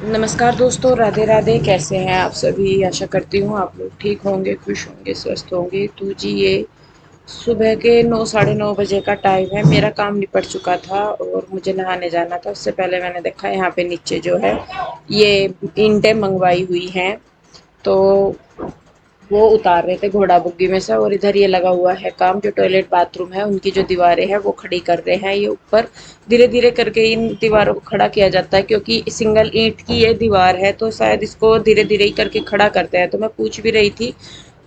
नमस्कार दोस्तों, राधे राधे। कैसे हैं आप सभी? आशा करती हूँ आप लोग ठीक होंगे, खुश होंगे, स्वस्थ होंगे। तो जी, ये सुबह के 9 साढ़े 9 बजे का टाइम है। मेरा काम निपट चुका था और मुझे नहाने जाना था। उससे पहले मैंने देखा यहाँ पे नीचे जो है ये ईंटें मंगवाई हुई हैं, तो वो उतार रहे थे घोड़ा बुग्गी में से। और इधर ये लगा हुआ है काम, जो टॉयलेट बाथरूम है उनकी जो दीवारें हैं वो खड़ी कर रहे हैं। ये ऊपर धीरे धीरे करके इन दीवारों को खड़ा किया जाता है, क्योंकि सिंगल ईंट की ये दीवार है तो शायद इसको धीरे धीरे ही करके खड़ा करते हैं। तो मैं पूछ भी रही थी,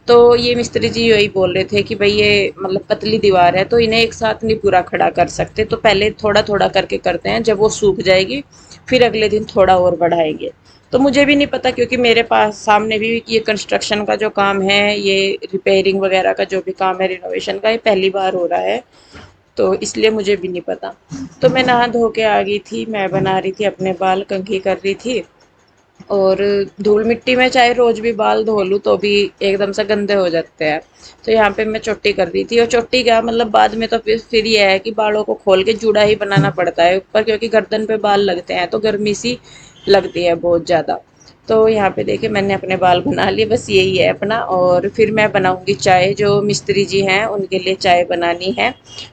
तो ये मिस्त्री जी यही बोल रहे थे कि भाई ये मतलब पतली दीवार है तो इन्हें एक साथ नहीं पूरा खड़ा कर सकते, तो पहले थोड़ा थोड़ा करके करते हैं। जब वो सूख जाएगी फिर अगले दिन थोड़ा और बढ़ाएंगे। तो मुझे भी नहीं पता, क्योंकि मेरे पास सामने भी ये कंस्ट्रक्शन का जो काम है, ये रिपेयरिंग वगैरह का जो भी काम है, रिनोवेशन का, ये पहली बार हो रहा है, तो इसलिए मुझे भी नहीं पता। तो मैं नहा धो के आ गई थी, मैं बना रही थी अपने बाल, कंघी कर रही थी। और धूल मिट्टी में चाहे रोज भी बाल धो लूँ तो भी एकदम से गंदे हो जाते हैं। तो यहाँ पे मैं चोटी कर रही थी। और चोटी क्या मतलब, बाद में तो फिर ये है कि बालों को खोल के जूड़ा ही बनाना पड़ता है ऊपर, क्योंकि गर्दन पे बाल लगते हैं तो गर्मी सी लगती है बहुत ज़्यादा। तो यहाँ पे देखिए मैंने अपने बाल बना लिए, बस यही है अपना। और फिर मैं बनाऊंगी चाय, जो मिस्त्री जी हैं उनके लिए चाय बनानी है।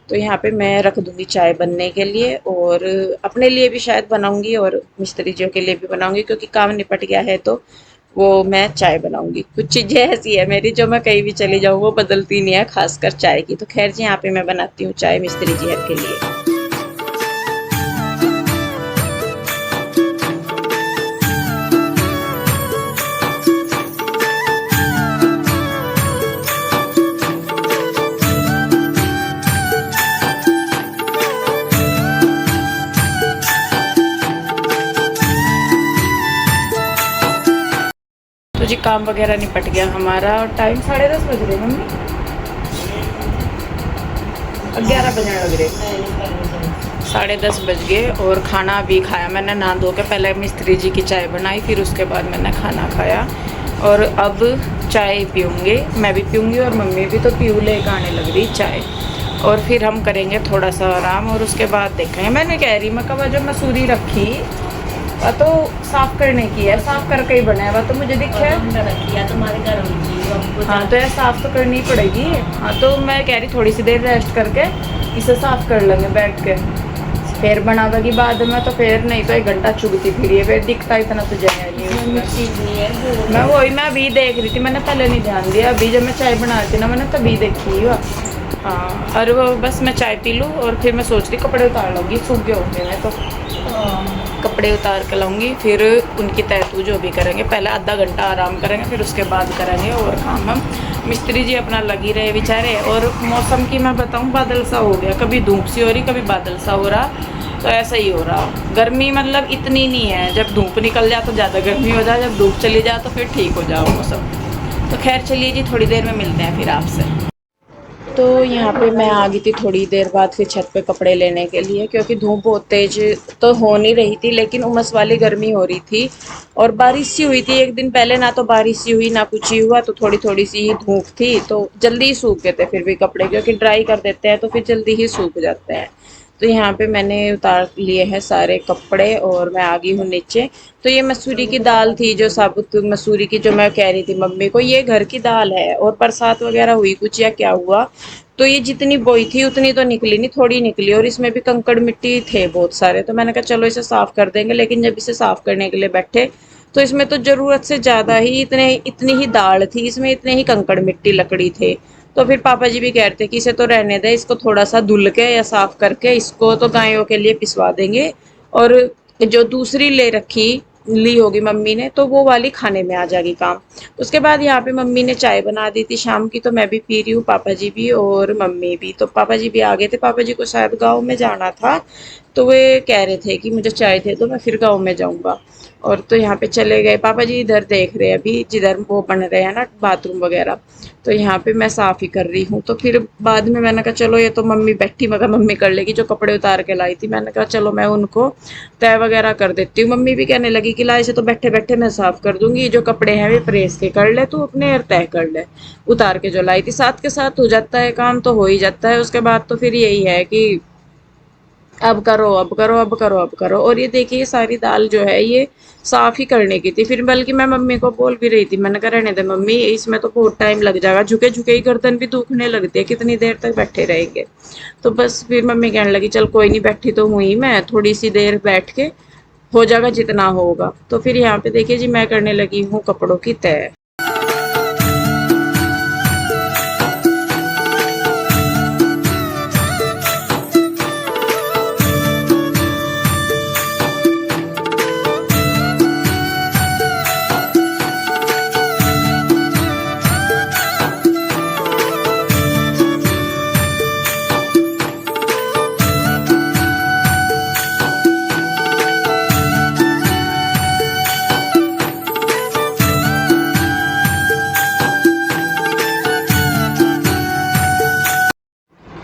तो यहाँ पे मैं रख दूंगी चाय बनने के लिए, और अपने लिए भी शायद बनाऊंगी और मिस्त्री जियों के लिए भी बनाऊंगी, क्योंकि काम निपट गया है तो वो मैं चाय बनाऊंगी। कुछ चीज़ें ऐसी है मेरी जो मैं कहीं भी चली जाऊँ वो बदलती नहीं है, खासकर चाय की। तो खैर जी, यहाँ पे मैं बनाती हूँ चाय मिस्त्री जी के लिए। तो जी काम वगैरह निपट गया हमारा, और टाइम 10:30 बज रहे हैं मम्मी, 11 बजने लग रहे। 10:30 बज गए और खाना भी खाया मैंने नहा धो के। पहले मिस्त्री जी की चाय बनाई, फिर उसके बाद मैंने खाना खाया। और अब चाय पीऊँगे, मैं भी पीऊँगी और मम्मी भी। तो पीऊ लेके आने लग रही चाय, और फिर हम करेंगे थोड़ा सा आराम और उसके बाद देखेंगे। मैंने कह रही मैं कब जो मसूरी रखी वह तो साफ करने की है, साफ करके ही बनाया वह तो मुझे दिखा तुम्हारे घर में। हाँ तो यार साफ तो करनी पड़ेगी। हाँ तो मैं कह रही थोड़ी सी देर रेस्ट करके इसे साफ कर लेंगे बैठ के, फिर बनावेगी बाद में। तो फिर नहीं तो 1 घंटा चुगती फिर ये, फिर दिखता इतना तो जगह नहीं उसमें। मैं वही मैं अभी देख रही थी, मैंने पहले नहीं ध्यान दिया। अभी जब मैं चाय बना रही थी ना, मैंने तभी देखी वह। हाँ, और वो बस मैं चाय पी लूँ और फिर मैं सोच रही कपड़े उतार लूँगी, सूख गए होंगे मैं तो। कपड़े उतार के लाऊंगी, फिर उनकी तैतू जो भी करेंगे। पहले आधा घंटा आराम करेंगे, फिर उसके बाद करेंगे और काम हम। मिस्त्री जी अपना लगी रहे बेचारे। और मौसम की मैं बताऊं, बादल सा हो गया, कभी धूप सी हो रही कभी बादल सा हो रहा, तो ऐसा ही हो रहा। गर्मी मतलब इतनी नहीं है, जब धूप निकल जाए तो ज़्यादा गर्मी हो जाए, जब धूप चली जाए तो फिर ठीक हो जाओ मौसम। तो खैर चलिए जी, थोड़ी देर में मिलते हैं फिर आपसे। तो यहाँ पे मैं आ गई थी थोड़ी देर बाद फिर छत पे कपड़े लेने के लिए, क्योंकि धूप बहुत तेज तो हो नहीं रही थी, लेकिन उमस वाली गर्मी हो रही थी। और बारिश सी हुई थी एक दिन पहले, ना तो बारिश सी हुई ना कुछ ही हुआ, तो थोड़ी थोड़ी सी ही धूप थी, तो जल्दी ही सूख गए थे फिर भी कपड़े, क्योंकि ड्राई कर देते हैं तो फिर जल्दी ही सूख जाते हैं। तो यहाँ पे मैंने उतार लिए हैं सारे कपड़े और मैं आ गई हूँ नीचे। तो ये मसूरी की दाल थी, जो साबुत मसूरी की, जो मैं कह रही थी मम्मी को ये घर की दाल है, और बरसात वगैरह हुई कुछ या क्या हुआ, तो ये जितनी बोई थी उतनी तो निकली नहीं, थोड़ी निकली। और इसमें भी कंकड़ मिट्टी थे बहुत सारे, तो मैंने कहा चलो इसे साफ कर देंगे। लेकिन जब इसे साफ करने के लिए बैठे तो इसमें तो ज़रूरत से ज़्यादा ही इतनी ही दाल थी, इसमें इतने ही कंकड़ मिट्टी लकड़ी थे। तो फिर पापा जी भी कह रहे थे कि इसे तो रहने दे, इसको थोड़ा सा धुल के या साफ करके इसको तो गायों के लिए पिसवा देंगे। और जो दूसरी ले रखी ली होगी मम्मी ने, तो वो वाली खाने में आ जाएगी काम। उसके बाद यहाँ पे मम्मी ने चाय बना दी थी शाम की, तो मैं भी पी रही हूँ, पापा जी भी और मम्मी भी। तो पापा जी भी आ गए थे, पापा जी को शायद गाँव में जाना था, तो वे कह रहे थे कि मुझे चाय दे दो, मैं फिर गाँव में जाऊँगा। और तो यहाँ पे चले गए पापा जी, इधर देख रहे हैं अभी जिधर वो बन रहे हैं ना बाथरूम वगैरह। तो यहाँ पे मैं साफ़ ही कर रही हूँ। तो फिर बाद में मैंने कहा चलो ये तो मम्मी बैठी, मगर मम्मी कर लेगी, जो कपड़े उतार के लाई थी मैंने कहा चलो मैं उनको तय वगैरह कर देती हूँ। मम्मी भी कहने लगी कि ला इसे तो बैठे बैठे मैं साफ़ कर दूंगी, जो कपड़े हैं वे प्रेस के कर ले तू अपने, और तय कर ले। उतार के जो लाई थी साथ के साथ हो जाता है काम, तो हो ही जाता है। उसके बाद तो फिर यही है कि अब करो, अब करो, अब करो, अब करो। और ये देखिए, ये सारी दाल जो है ये साफ ही करने की थी। फिर बल्कि मैं मम्मी को बोल भी रही थी, मैंने कहा रहने दे मम्मी, इसमें तो बहुत टाइम लग जाएगा, झुके झुके ही गर्दन भी दुखने लगती है, कितनी देर तक बैठे रहेंगे। तो बस फिर मम्मी कहने लगी चल कोई नहीं, बैठी तो हुई मैं, थोड़ी सी देर बैठ के हो जाएगा जितना होगा। तो फिर यहाँ पे देखिए जी, मैं करने लगी हूँ कपड़ों की तय।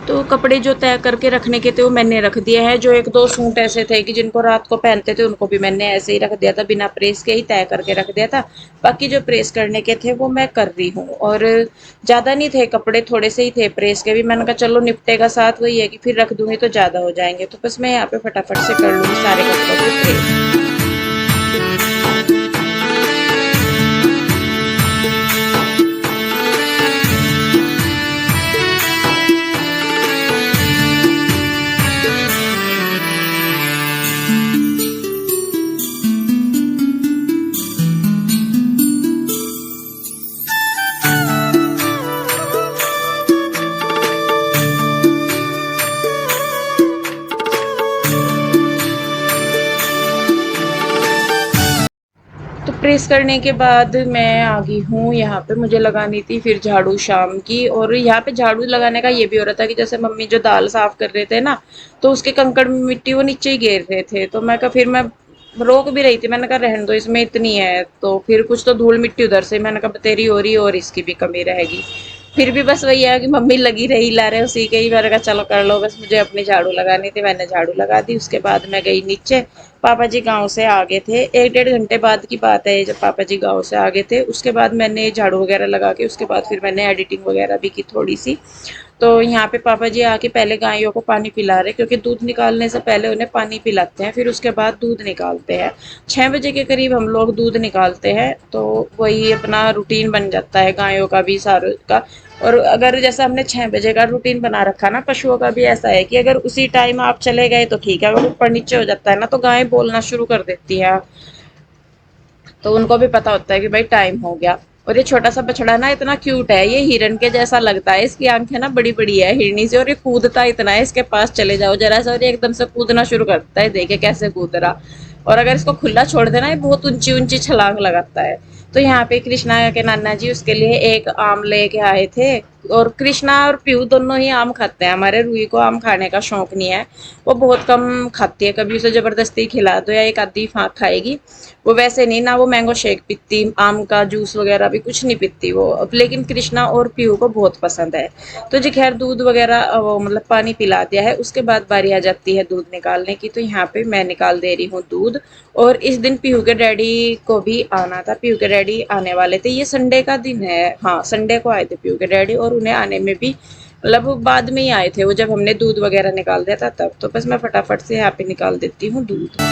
तो कपड़े जो तय करके रखने के थे वो मैंने रख दिए हैं। जो एक दो सूट ऐसे थे कि जिनको रात को पहनते थे, उनको भी मैंने ऐसे ही रख दिया था, बिना प्रेस के ही तय करके रख दिया था। बाकी जो प्रेस करने के थे वो मैं कर रही हूँ। और ज़्यादा नहीं थे कपड़े, थोड़े से ही थे प्रेस के भी। मैंने कहा चलो निपटेगा साथ, वही है कि फिर रख दूंगी तो ज़्यादा हो जाएंगे। तो बस मैं यहाँ पे फटाफट से कर लूँगी सारे कपड़ों की प्रेस। तो प्रेस करने के बाद मैं आ गई हूँ यहाँ पे, मुझे लगानी थी फिर झाड़ू शाम की। और यहाँ पे झाड़ू लगाने का ये भी हो रहा था कि जैसे मम्मी जो दाल साफ कर रहे थे ना, तो उसके कंकड़ मिट्टी वो नीचे ही घेर रहे थे। तो मैं कहा, फिर मैं रोक भी रही थी, मैंने कहा रहने दो, इसमें इतनी है तो फिर कुछ तो धूल मिट्टी उधर से, मैंने कहा तेरी हो रही और इसकी भी कमी रहेगी। फिर भी बस वही है कि मम्मी लगी रही ला रहे उसी के ही, मैंने कहा चलो कर लो, बस मुझे अपनी झाड़ू लगानी थी, मैंने झाड़ू लगा दी। उसके बाद मैं गई नीचे। पापा जी गांव से आ गए थे, एक डेढ़ घंटे बाद की बात है जब पापा जी गांव से आ गए थे। उसके बाद मैंने झाड़ू वगैरह लगा के, उसके बाद फिर मैंने एडिटिंग वगैरह भी की थोड़ी सी। तो यहाँ पे पापा जी आके पहले गायों को पानी पिला रहे, क्योंकि दूध निकालने से पहले उन्हें पानी पिलाते हैं, फिर उसके बाद दूध निकालते हैं। 6 बजे के करीब हम लोग दूध निकालते हैं, तो वही अपना रूटीन बन जाता है गायों का भी, सारों का। और अगर जैसा हमने 6 बजे का रूटीन बना रखा ना, पशुओं का भी ऐसा है कि अगर उसी टाइम आप चले गए तो ठीक है, अगर ऊपर नीचे हो जाता है ना तो गाय बोलना शुरू कर देती है। तो उनको भी पता होता है कि भाई टाइम हो गया। और ये छोटा सा बछड़ा ना इतना क्यूट है, ये हिरन के जैसा लगता है, इसकी आंखें ना बड़ी बड़ी है हिरनी से। और ये कूदता इतना है, इसके पास चले जाओ जरा सा और ये एकदम से कूदना शुरू करता है, देखे कैसे कूद रहा। और अगर इसको खुला छोड़ देना, ये बहुत ऊंची ऊंची छलांग लगाता है। तो यहाँ पे कृष्णा के नाना जी उसके लिए एक आम लेके आए थे। और कृष्णा और पीहू दोनों ही आम खाते हैं, हमारे रूही को आम खाने का शौक नहीं है, वो बहुत कम खाती है। कभी उसे जबरदस्ती खिला दो या एक आधी फाँक खाएगी। वो वैसे नहीं ना, वो मैंगो शेक पीती, आम का जूस वगैरह भी कुछ नहीं पीती वो। अब लेकिन कृष्णा और पीहू को बहुत पसंद है। तो जी खैर, दूध वगैरह वो मतलब पानी पिला दिया है, उसके बाद बारी आ जाती है दूध निकालने की। तो यहाँ पे मैं निकाल दे रही हूँ दूध। और इस दिन पीहू के डैडी को भी आना था, पीहू के डैडी आने वाले थे, ये संडे का दिन है, हाँ संडे को आए थे पीहू के डैडी। और उन्हें आने में भी मतलब वो बाद में ही आए थे, वो जब हमने दूध वगैरह निकाल दिया था तब। तो बस मैं फटाफट से यहाँ पे निकाल देती हूँ दूध।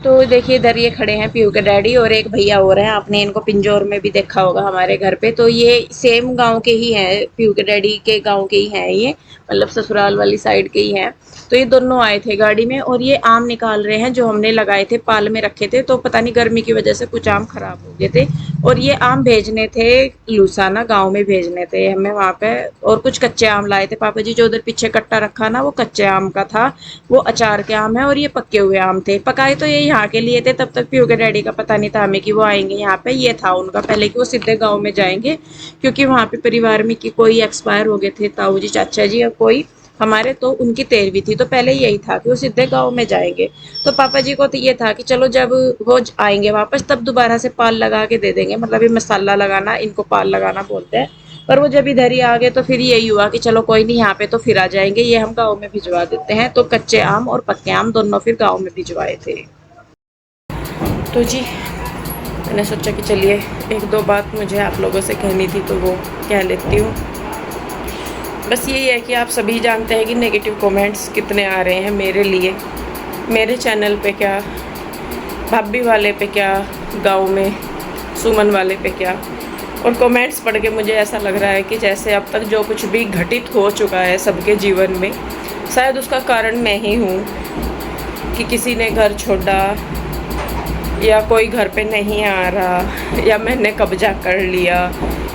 तो देखिए, इधर ये खड़े हैं पीयू के डैडी और एक भैया और हैं, आपने इनको पिंजौर में भी देखा होगा हमारे घर पे। तो ये सेम गांव के ही हैं, पीयू के डैडी के गांव के ही हैं ये, मतलब ससुराल वाली साइड के ही हैं। तो ये दोनों आए थे गाड़ी में और ये आम निकाल रहे हैं जो हमने लगाए थे, पाल में रखे थे। तो पता नहीं गर्मी की वजह से कुछ आम खराब हो गए थे, और ये आम भेजने थे लूसाना गाँव में, भेजने थे हमें वहाँ पे। और कुछ कच्चे आम लाए थे पापा जी, जो उधर पीछे कट्टा रखा ना वो कच्चे आम का था, वो अचार के आम है। और ये पके हुए आम थे, पकाए तो ये यहाँ के लिए थे, तब तक पीयू के डैडी का पता नहीं था हमें कि वो आएंगे यहाँ पे। ये था उनका पहले कि वो सीधे गाँव में जाएंगे, क्योंकि वहाँ पे परिवार में कि कोई एक्सपायर हो गए थे, ताऊ जी चाचा जी, और कोई हमारे तो उनकी 13वीं थी, तो पहले यही था कि वो सीधे गाँव में जाएँगे। तो पापा जी को तो ये था कि चलो जब वो आएँगे वापस तब दोबारा से पाल लगा के दे देंगे, मतलब ये मसाला लगाना इनको पाल लगाना बोलते हैं। पर वो जब इधर ही आ गए तो फिर यही हुआ कि चलो कोई नहीं, यहाँ पे तो फिर आ जाएँगे, ये हम गाँव में भिजवा देते हैं। तो कच्चे आम और पक्के आम दोनों फिर गाँव में भिजवाए थे। तो जी मैंने सोचा कि चलिए एक दो बात मुझे आप लोगों से कहनी थी तो वो कह लेती हूँ। बस यही है कि आप सभी जानते हैं कि नेगेटिव कमेंट्स कितने आ रहे हैं मेरे लिए, मेरे चैनल पे क्या, भाभी वाले पे क्या, गांव में सुमन वाले पे क्या। और कमेंट्स पढ़ के मुझे ऐसा लग रहा है कि जैसे अब तक जो कुछ भी घटित हो चुका है सबके जीवन में, शायद उसका कारण मैं ही हूँ कि किसी ने घर छोड़ा या कोई घर पे नहीं आ रहा या मैंने कब्जा कर लिया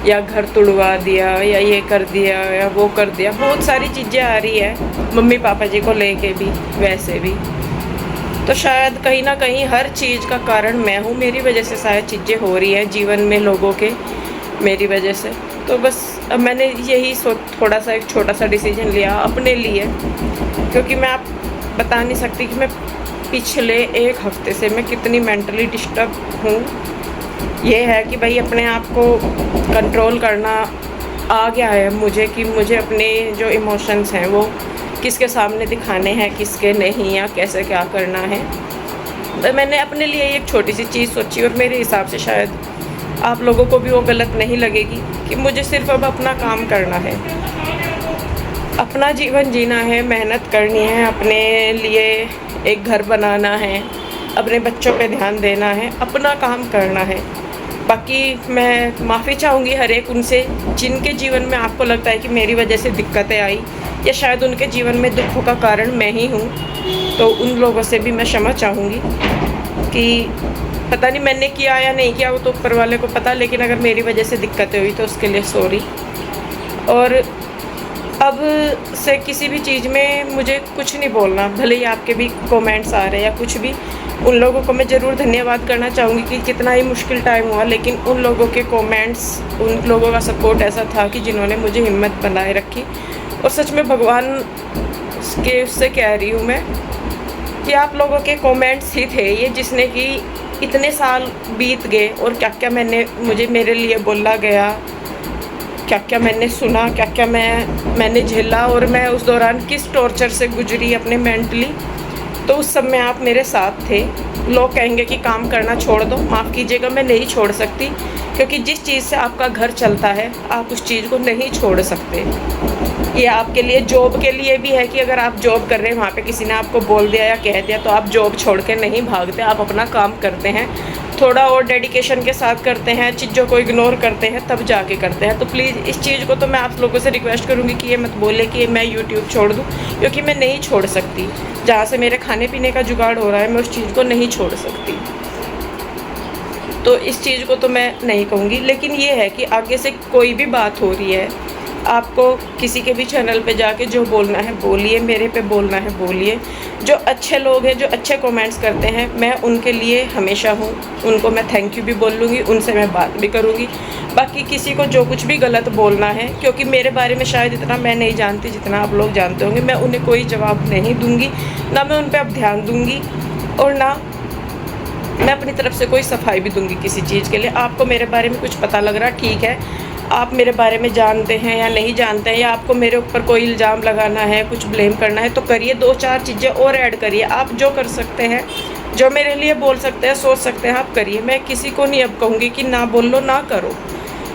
या घर तुड़वा दिया या ये कर दिया या वो कर दिया। बहुत सारी चीज़ें आ रही है मम्मी पापा जी को लेके भी, वैसे भी। तो शायद कहीं ना कहीं हर चीज़ का कारण मैं हूँ, मेरी वजह से शायद चीज़ें हो रही हैं जीवन में लोगों के, मेरी वजह से। तो बस अब मैंने यही थोड़ा सा एक छोटा सा डिसीजन लिया अपने लिए, क्योंकि मैं आप बता नहीं सकती कि मैं पिछले एक हफ्ते से मैं कितनी मेंटली डिस्टर्ब हूँ। ये है कि भाई अपने आप को कंट्रोल करना आ गया है मुझे, कि मुझे अपने जो इमोशंस हैं वो किसके सामने दिखाने हैं किसके नहीं, या कैसे क्या करना है। तो मैंने अपने लिए एक छोटी सी चीज़ सोची और मेरे हिसाब से शायद आप लोगों को भी वो गलत नहीं लगेगी कि मुझे सिर्फ अब अपना काम करना है, अपना जीवन जीना है, मेहनत करनी है, अपने लिए एक घर बनाना है, अपने बच्चों पे ध्यान देना है, अपना काम करना है। बाकी मैं माफ़ी चाहूँगी हर एक उनसे जिनके जीवन में आपको लगता है कि मेरी वजह से दिक्कतें आई या शायद उनके जीवन में दुखों का कारण मैं ही हूँ। तो उन लोगों से भी मैं क्षमा चाहूँगी कि पता नहीं मैंने किया या नहीं किया, वो तो ऊपर वाले को पता, लेकिन अगर मेरी वजह से दिक्कतें हुई तो उसके लिए सॉरी। और अब से किसी भी चीज़ में मुझे कुछ नहीं बोलना, भले ही आपके भी कमेंट्स आ रहे हैं या कुछ भी, उन लोगों को मैं ज़रूर धन्यवाद करना चाहूँगी कि कितना ही मुश्किल टाइम हुआ, लेकिन उन लोगों के कमेंट्स, उन लोगों का सपोर्ट ऐसा था कि जिन्होंने मुझे हिम्मत बनाए रखी। और सच में भगवान के उससे कह रही हूँ मैं कि आप लोगों के कमेंट्स ही थे ये जिसने कि इतने साल बीत गए और क्या क्या मुझे मेरे लिए बोला गया, क्या क्या मैंने सुना, क्या क्या मैंने झेला और मैं उस दौरान किस टॉर्चर से गुजरी अपने मेंटली। तो उस सब में आप मेरे साथ थे। लोग कहेंगे कि काम करना छोड़ दो, माफ़ कीजिएगा मैं नहीं छोड़ सकती, क्योंकि जिस चीज़ से आपका घर चलता है आप उस चीज़ को नहीं छोड़ सकते। ये आपके लिए जॉब के लिए भी है कि अगर आप जॉब कर रहे हैं, वहाँ पे किसी ने आपको बोल दिया या कह दिया तो आप जॉब छोड़ के नहीं भागते, आप अपना काम करते हैं, थोड़ा और डेडिकेशन के साथ करते हैं, चीज़ों को इग्नोर करते हैं, तब जाके करते हैं। तो प्लीज़ इस चीज़ को तो मैं आप लोगों से रिक्वेस्ट करूँगी कि ये मत बोले कि मैं यूट्यूब छोड़ दूँ, क्योंकि मैं नहीं छोड़ सकती। जहाँ से मेरे खाने पीने का जुगाड़ हो रहा है मैं उस चीज़ को नहीं छोड़ सकती। तो इस चीज़ को तो मैं नहीं कहूँगी, लेकिन ये है कि आगे से कोई भी बात हो रही है, आपको किसी के भी चैनल पे जाके जो बोलना है बोलिए, मेरे पे बोलना है बोलिए। जो अच्छे लोग हैं, जो अच्छे कमेंट्स करते हैं, मैं उनके लिए हमेशा हूँ, उनको मैं थैंक यू भी बोल लूँगी, उनसे मैं बात भी करूँगी। बाकी किसी को जो कुछ भी गलत बोलना है, क्योंकि मेरे बारे में शायद इतना मैं नहीं जानती जितना आप लोग जानते होंगे, मैं उन्हें कोई जवाब नहीं दूँगी, ना मैं उन पर अब ध्यान दूँगी और ना मैं अपनी तरफ से कोई सफाई भी दूँगी किसी चीज़ के लिए। आपको मेरे बारे में कुछ पता लग रहा, ठीक है, आप मेरे बारे में जानते हैं या नहीं जानते हैं, या आपको मेरे ऊपर कोई इल्ज़ाम लगाना है, कुछ ब्लेम करना है, तो करिए, 2-4 चीज़ें और ऐड करिए। आप जो कर सकते हैं, जो मेरे लिए बोल सकते हैं, सोच सकते हैं, आप करिए। मैं किसी को नहीं अब कहूँगी कि ना बोलो ना करो,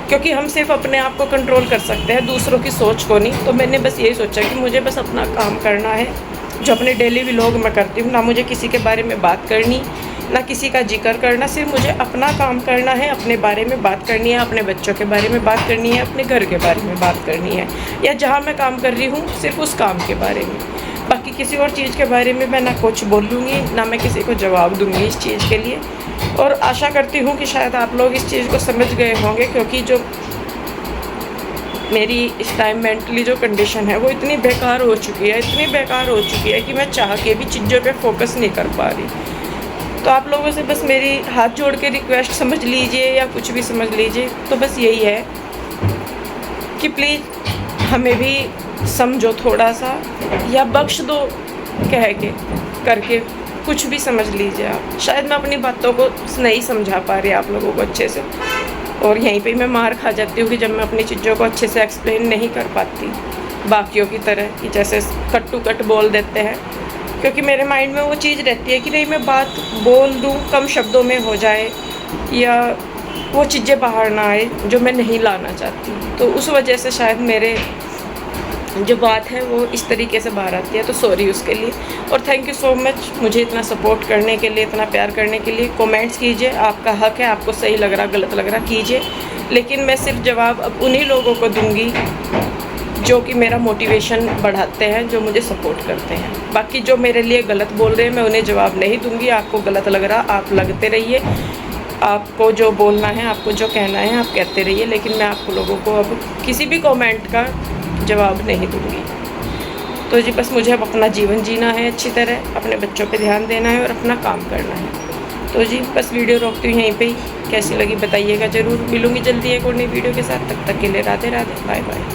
क्योंकि हम सिर्फ अपने आप को कंट्रोल कर सकते हैं, दूसरों की सोच को नहीं। तो मैंने बस यही सोचा कि मुझे बस अपना काम करना है, जो अपने डेली व्लॉग में करती हूँ, ना मुझे किसी के बारे में बात करनी, ना किसी का जिक्र करना, सिर्फ मुझे अपना काम करना है, अपने बारे में बात करनी है, अपने बच्चों के बारे में बात करनी है, अपने घर के बारे में बात करनी है, या जहाँ मैं काम कर रही हूँ सिर्फ उस काम के बारे में। बाकी किसी और चीज़ के बारे में मैं ना कुछ बोलूँगी, ना मैं किसी को जवाब दूँगी इस चीज़ के लिए। और आशा करती हूँ कि शायद आप लोग इस चीज़ को समझ गए होंगे, क्योंकि जो मेरी इस टाइम मेंटली जो कंडीशन है वो इतनी बेकार हो चुकी है, इतनी बेकार हो चुकी है कि मैं चाह के भी चीज़ों पे फोकस नहीं कर पा रही। तो आप लोगों से बस मेरी हाथ जोड़ के रिक्वेस्ट समझ लीजिए या कुछ भी समझ लीजिए, तो बस यही है कि प्लीज़ हमें भी समझो थोड़ा सा, या बख्श दो कह के करके कुछ भी समझ लीजिए आप। शायद मैं अपनी बातों को नहीं समझा पा रही आप लोगों को अच्छे से, और यहीं पे मैं मार खा जाती हूँ कि जब मैं अपनी चीज़ों को अच्छे से एक्सप्लेन नहीं कर पाती बाकियों की तरह, कि जैसे कट टू कट बोल देते हैं, क्योंकि मेरे माइंड में वो चीज़ रहती है कि नहीं मैं बात बोल दूँ, कम शब्दों में हो जाए, या वो चीज़ें बाहर ना आए जो मैं नहीं लाना चाहती। तो उस वजह से शायद मेरे जो बात है वो इस तरीके से बाहर आती है। तो सॉरी उसके लिए, और थैंक यू सो मच मुझे इतना सपोर्ट करने के लिए, इतना प्यार करने के लिए। कमेंट्स कीजिए, आपका हक है, आपको सही लग रहा गलत लग रहा कीजिए, लेकिन मैं सिर्फ जवाब अब उन्हीं लोगों को दूंगी जो कि मेरा मोटिवेशन बढ़ाते हैं, जो मुझे सपोर्ट करते हैं। बाकी जो मेरे लिए गलत बोल रहे हैं मैं उन्हें जवाब नहीं दूंगी। आपको गलत लग रहा आप लगते रहिए, आपको जो बोलना है, आपको जो कहना है आप कहते रहिए, लेकिन मैं आपको लोगों को अब किसी भी कमेंट का जवाब नहीं दूंगी। तो जी बस मुझे अब अपना जीवन जीना है अच्छी तरह, अपने बच्चों पे ध्यान देना है और अपना काम करना है। तो जी बस वीडियो रोकती हूँ यहीं पे ही। कैसी लगी बताइएगा ज़रूर। मिलूँगी जल्दी एक और नई वीडियो के साथ, तब तक के लिए राधे राधे, बाय बाय।